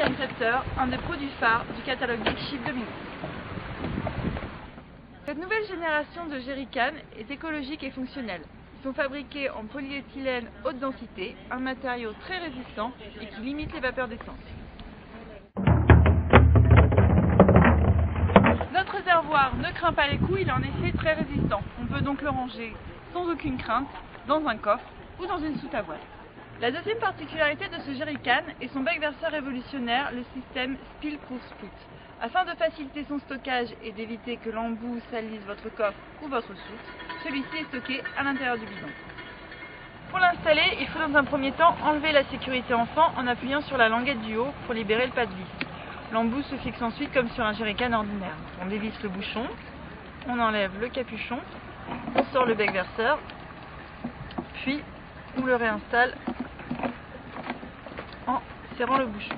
Scepter, un des produits phares du catalogue Big Ship 2010. Cette nouvelle génération de jerrycans est écologique et fonctionnelle. Ils sont fabriqués en polyéthylène haute densité, un matériau très résistant et qui limite les vapeurs d'essence. Notre réservoir ne craint pas les coups, il est en effet très résistant. On peut donc le ranger sans aucune crainte dans un coffre ou dans une soute à voile. La deuxième particularité de ce jerrycan est son bec verseur révolutionnaire, le système Spill Proof Spout. Afin de faciliter son stockage et d'éviter que l'embout salisse votre coffre ou votre soute, celui-ci est stocké à l'intérieur du bidon. Pour l'installer, il faut dans un premier temps enlever la sécurité enfant en appuyant sur la languette du haut pour libérer le pas de vis. L'embout se fixe ensuite comme sur un jerrycan ordinaire. On dévisse le bouchon, on enlève le capuchon, on sort le bec verseur, puis on le réinstalle en serrant le bouchon.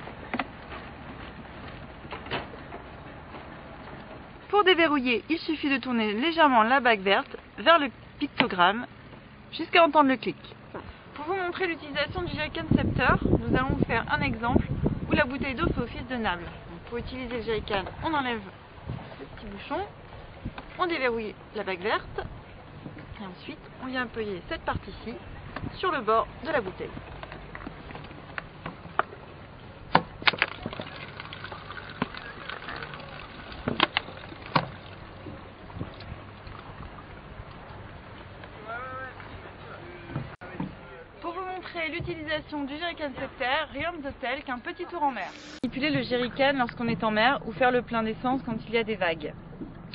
Pour déverrouiller, il suffit de tourner légèrement la bague verte vers le pictogramme jusqu'à entendre le clic. Pour vous montrer l'utilisation du jerrycan Scepter, nous allons vous faire un exemple où la bouteille d'eau fait office de nable. Pour utiliser le jerrycan, on enlève le petit bouchon, on déverrouille la bague verte et ensuite on vient appuyer cette partie-ci sur le bord de la bouteille. Pour vous montrer l'utilisation du jerrycan Scepter, rien de tel qu'un petit tour en mer. Manipuler le jerrycan lorsqu'on est en mer ou faire le plein d'essence quand il y a des vagues.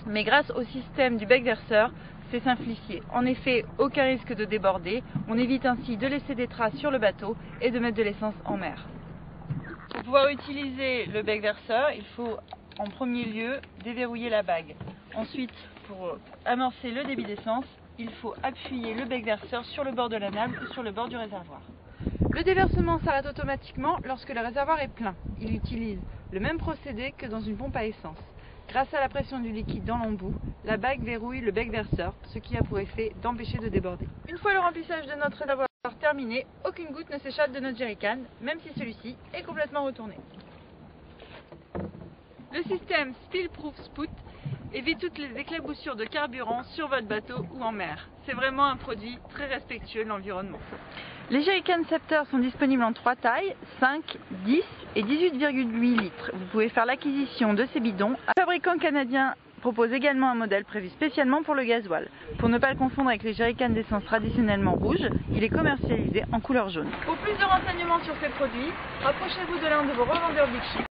Mais grâce au système du bec verseur, c'est simplifié. En effet, aucun risque de déborder. On évite ainsi de laisser des traces sur le bateau et de mettre de l'essence en mer. Pour pouvoir utiliser le bec verseur, il faut en premier lieu déverrouiller la bague. Ensuite, pour amorcer le débit d'essence, il faut appuyer le bec verseur sur le bord de la nable ou sur le bord du réservoir. Le déversement s'arrête automatiquement lorsque le réservoir est plein. Il utilise le même procédé que dans une pompe à essence. Grâce à la pression du liquide dans l'embout, la bague verrouille le bec verseur, ce qui a pour effet d'empêcher de déborder. Une fois le remplissage de notre réservoir terminé, aucune goutte ne s'échappe de notre jerrycan, même si celui-ci est complètement retourné. Le système Spill Proof Spout évite toutes les éclaboussures de carburant sur votre bateau ou en mer. C'est vraiment un produit très respectueux de l'environnement. Les jerrycan Scepter sont disponibles en 3 tailles, 5, 10 et 18,8 litres. Vous pouvez faire l'acquisition de ces bidons. Un fabricant canadien propose également un modèle prévu spécialement pour le gasoil. Pour ne pas le confondre avec les jerrycans d'essence traditionnellement rouges, il est commercialisé en couleur jaune. Pour plus de renseignements sur ces produits, rapprochez-vous de l'un de vos revendeurs Big Ship.